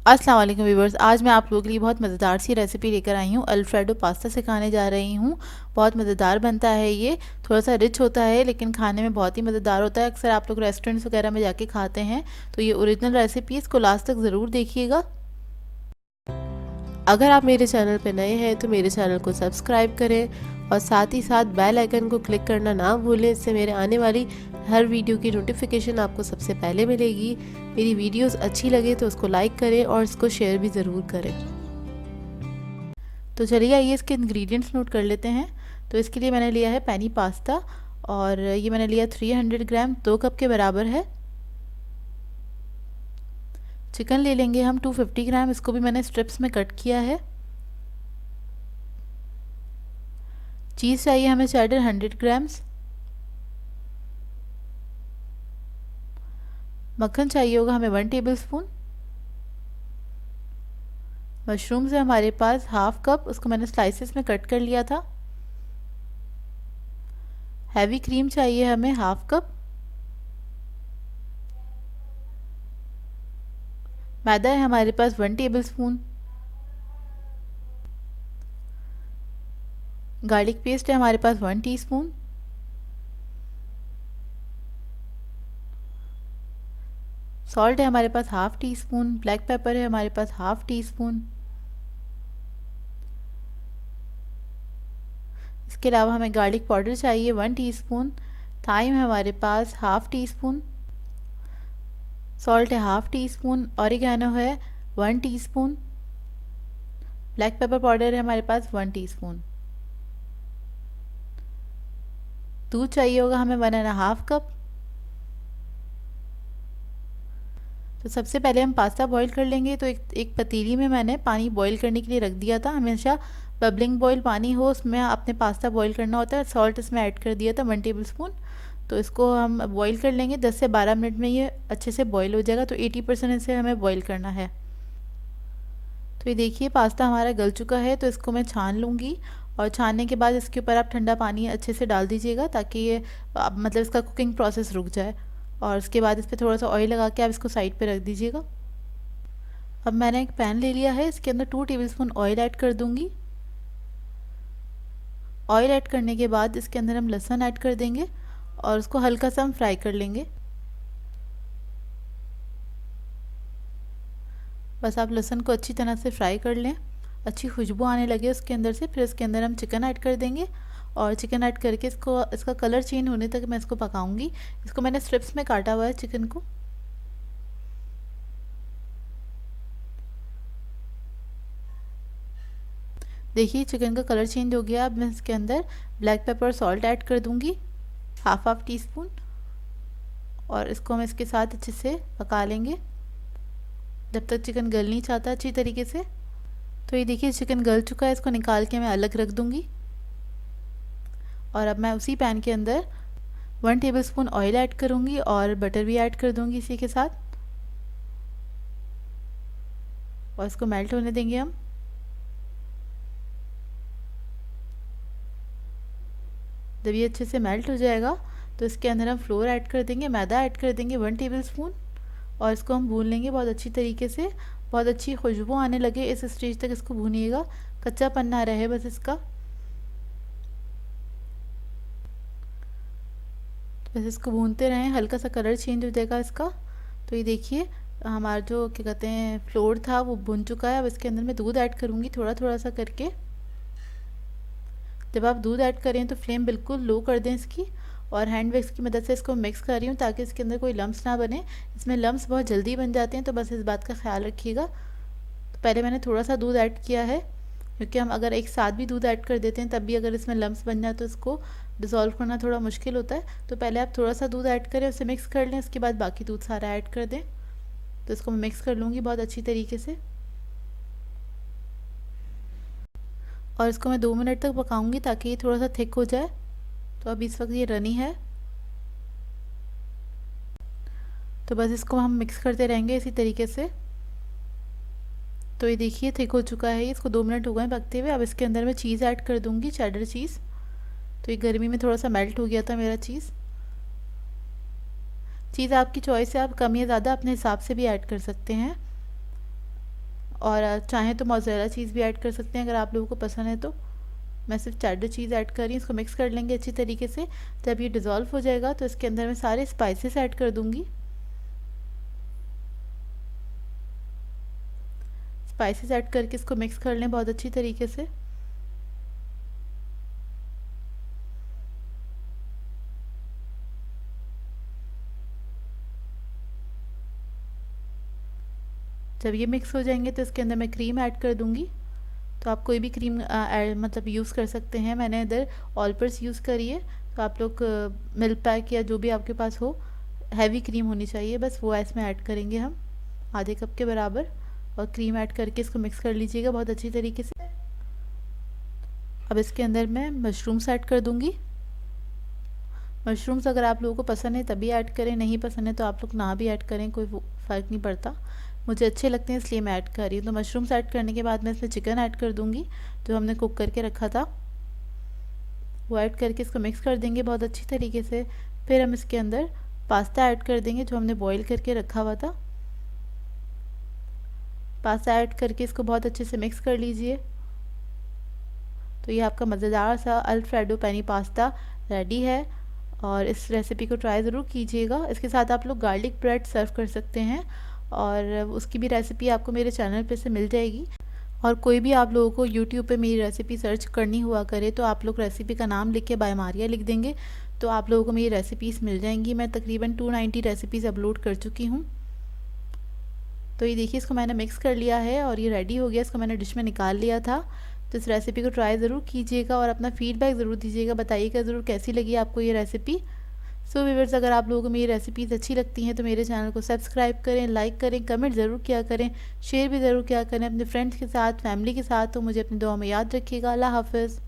अस्सलाम वालेकुम व्यूवर्स। आज मैं आप लोगों के लिए बहुत मज़ेदार सी रेसिपी लेकर आई हूँ। अल्फ्रेडो पास्ता सिखाने जा रही हूँ। बहुत मज़ेदार बनता है ये, थोड़ा सा रिच होता है लेकिन खाने में बहुत ही मज़ेदार होता है। अक्सर आप लोग रेस्टोरेंट्स वगैरह में जाके खाते हैं, तो ये ओरिजिनल रेसिपी, इसको लास्ट तक ज़रूर देखिएगा। अगर आप मेरे चैनल पर नए हैं तो मेरे चैनल को सब्सक्राइब करें और साथ ही साथ बेल आइकन को क्लिक करना ना भूलें। इससे मेरे आने वाली हर वीडियो की नोटिफिकेशन आपको सबसे पहले मिलेगी। मेरी वीडियोस अच्छी लगे तो उसको लाइक करें और इसको शेयर भी ज़रूर करें। तो चलिए आइए इसके इंग्रेडिएंट्स नोट कर लेते हैं। तो इसके लिए मैंने लिया है पेनी पास्ता और ये मैंने लिया 300 ग्राम, 2 कप के बराबर है। चिकन ले लेंगे हम 250 ग्राम, इसको भी मैंने स्ट्रिप्स में कट किया है। चीज़ चाहिए हमें चेडर 100 ग्राम्स। मक्खन चाहिए होगा हमें 1 टेबलस्पून। मशरूम्स है हमारे पास हाफ कप, उसको मैंने स्लाइसेस में कट कर लिया था। हैवी क्रीम चाहिए हमें हाफ कप। मैदा है हमारे पास 1 टेबलस्पून। गार्लिक पेस्ट है हमारे पास 1 टीस्पून। सॉल्ट है हमारे पास half teaspoon. Black pepper है हमारे पास हाफ टी स्पून। इसके अलावा हमें गार्लिक पाउडर चाहिए 1 टीस्पून। थाइम है हमारे पास हाफ टी स्पून। सॉल्ट है हाफ टी स्पून। ऑरिगेनो है 1 टीस्पून। ब्लैक पेपर पाउडर है हमारे पास 1 टीस्पून। दूध चाहिए होगा हमें 1.5 कप। तो सबसे पहले हम पास्ता बॉईल कर लेंगे। तो एक पतीली में मैंने पानी बॉईल करने के लिए रख दिया था। हमेशा बबलिंग बॉईल पानी हो उसमें आपने पास्ता बॉईल करना होता है। सॉल्ट इसमें ऐड कर दिया था 1 टेबलस्पून। तो इसको हम बॉईल कर लेंगे 10 से 12 मिनट में ये अच्छे से बॉईल हो जाएगा। तो 80% इसे हमें बॉईल करना है। तो ये देखिए पास्ता हमारा गल चुका है, तो इसको मैं छान लूँगी और छानने के बाद इसके ऊपर आप ठंडा पानी अच्छे से डाल दीजिएगा ताकि ये मतलब इसका कुकिंग प्रोसेस रुक जाए। और उसके बाद इस पर थोड़ा सा ऑयल लगा के आप इसको साइड पे रख दीजिएगा। अब मैंने एक पैन ले लिया है, इसके अंदर 2 टेबलस्पून ऑयल ऐड कर दूंगी। ऑयल ऐड करने के बाद इसके अंदर हम लहसुन ऐड कर देंगे और उसको हल्का सा हम फ्राई कर लेंगे। बस आप लहसुन को अच्छी तरह से फ्राई कर लें, अच्छी खुशबू आने लगे उसके अंदर से। फिर इसके अंदर हम चिकन ऐड कर देंगे और चिकन ऐड करके इसका कलर चेंज होने तक मैं इसको पकाऊंगी। इसको मैंने स्ट्रिप्स में काटा हुआ है चिकन को। देखिए चिकन का कलर चेंज हो गया। अब मैं इसके अंदर ब्लैक पेपर और सॉल्ट ऐड कर दूंगी हाफ टी स्पून और इसको हम इसके साथ अच्छे से पका लेंगे जब तक चिकन गल नहीं चाहता अच्छी तरीके से। तो ये देखिए चिकन गल चुका है, इसको निकाल के मैं अलग रख दूंगी। और अब मैं उसी पैन के अंदर 1 टेबलस्पून ऑयल ऐड करूंगी और बटर भी ऐड कर दूंगी इसी के साथ और इसको मेल्ट होने देंगे हम। जब ये अच्छे से मेल्ट हो जाएगा तो इसके अंदर हम फ्लोर ऐड कर देंगे, मैदा ऐड कर देंगे 1 टेबलस्पून और इसको हम भून लेंगे बहुत अच्छी तरीके से। बहुत अच्छी खुशबू आने लगे इस स्टेज तक इसको भूनिएगा, कच्चापन ना रहे बस इसका। बस इसको भूनते रहें, हल्का सा कलर चेंज हो जाएगा इसका। तो ये देखिए हमारा जो क्या कहते हैं फ्लोर था वो भुन चुका है। अब इसके अंदर मैं दूध ऐड करूँगी थोड़ा थोड़ा सा करके। जब आप दूध ऐड करें तो फ्लेम बिल्कुल लो कर दें इसकी और हैंड विक्स की मदद से इसको मिक्स कर रही हूँ ताकि इसके अंदर कोई लम्स ना बने। इसमें लम्स बहुत जल्दी बन जाते हैं, तो बस इस बात का ख्याल रखिएगा। तो पहले मैंने थोड़ा सा दूध ऐड किया है क्योंकि हम अगर एक साथ भी दूध ऐड कर देते हैं तब भी अगर इसमें लम्स बन जाए तो इसको डिज़ोल्व करना थोड़ा मुश्किल होता है। तो पहले आप थोड़ा सा दूध ऐड करें, उसे मिक्स कर लें, उसके बाद बाकी दूध सारा ऐड कर दें। तो इसको मैं मिक्स कर लूँगी बहुत अच्छी तरीके से और इसको मैं 2 मिनट तक पकाऊंगी ताकि ये थोड़ा सा थिक हो जाए। तो अभी इस वक्त ये रनी है, तो बस इसको हम मिक्स करते रहेंगे इसी तरीके से। तो ये देखिए थिक हो चुका है, इसको 2 मिनट हो गए पकते हुए। अब इसके अंदर मैं चीज़ ऐड कर दूंगी, चेडर चीज़। तो ये गर्मी में थोड़ा सा मेल्ट हो गया था मेरा चीज़। चीज़ आपकी चॉइस है, आप कम या ज़्यादा अपने हिसाब से भी ऐड कर सकते हैं। और चाहें तो मोज़रेला चीज़ भी ऐड कर सकते हैं अगर आप लोगों को पसंद है तो। मैं सिर्फ चेडर चीज़ ऐड कर रही हूँ। इसको मिक्स कर लेंगे अच्छी तरीके से। जब ये डिज़ोल्व हो जाएगा तो इसके अंदर मैं सारे स्पाइसेस ऐड कर दूँगी। स्पाइसेस ऐड करके इसको मिक्स कर लें बहुत अच्छी तरीके से। जब ये मिक्स हो जाएंगे तो इसके अंदर मैं क्रीम ऐड कर दूँगी। तो आप कोई भी क्रीम मतलब यूज़ कर सकते हैं। मैंने इधर ऑलपर्स यूज़ करी है, तो आप लोग मिल्क पैक या जो भी आपके पास हो, हैवी क्रीम होनी चाहिए बस, वो इसमें ऐड करेंगे हम आधे कप के बराबर। और क्रीम ऐड करके इसको मिक्स कर लीजिएगा बहुत अच्छी तरीके से। अब इसके अंदर मैं मशरूम्स ऐड कर दूँगी। मशरूम्स अगर आप लोगों को पसंद है तभी ऐड करें, नहीं पसंद है तो आप लोग ना भी ऐड करें, कोई फ़र्क नहीं पड़ता। मुझे अच्छे लगते हैं इसलिए मैं ऐड कर रही हूँ। तो मशरूम्स ऐड करने के बाद मैं इसमें चिकन ऐड कर दूँगी जो हमने कुक करके रखा था। वो ऐड करके इसको मिक्स कर देंगे बहुत अच्छी तरीके से। फिर हम इसके अंदर पास्ता ऐड कर देंगे जो हमने बॉईल करके रखा हुआ था। पास्ता ऐड करके इसको बहुत अच्छे से मिक्स कर लीजिए। तो ये आपका मज़ेदार सा अल्फ्रेडो पेनी पास्ता रेडी है और इस रेसिपी को ट्राई ज़रूर कीजिएगा। इसके साथ आप लोग गार्लिक ब्रेड सर्व कर सकते हैं और उसकी भी रेसिपी आपको मेरे चैनल पे से मिल जाएगी। और कोई भी आप लोगों को यूट्यूब पे मेरी रेसिपी सर्च करनी हुआ करे तो आप लोग रेसिपी का नाम लिख के बाय मारिया लिख देंगे तो आप लोगों को मेरी रेसिपीज़ मिल जाएंगी। मैं तकरीबन 290 रेसिपीज़ अपलोड कर चुकी हूँ। तो ये देखिए इसको मैंने मिक्स कर लिया है और ये रेडी हो गया। इसको मैंने डिश में निकाल लिया था। तो इस रेसिपी को ट्राई ज़रूर कीजिएगा और अपना फ़ीडबैक ज़रूर दीजिएगा, बताइएगा ज़रूर कैसी लगी आपको ये रेसिपी। सो व्यूअर्स, अगर आप लोगों को मेरी रेसिपीज़ अच्छी लगती हैं तो मेरे चैनल को सब्सक्राइब करें, लाइक करें, कमेंट ज़रूर किया करें, शेयर भी ज़रूर किया करें अपने फ्रेंड्स के साथ, फैमिली के साथ। तो मुझे अपनी दुआ में याद रखिएगा। अल्लाह हाफ़िज़।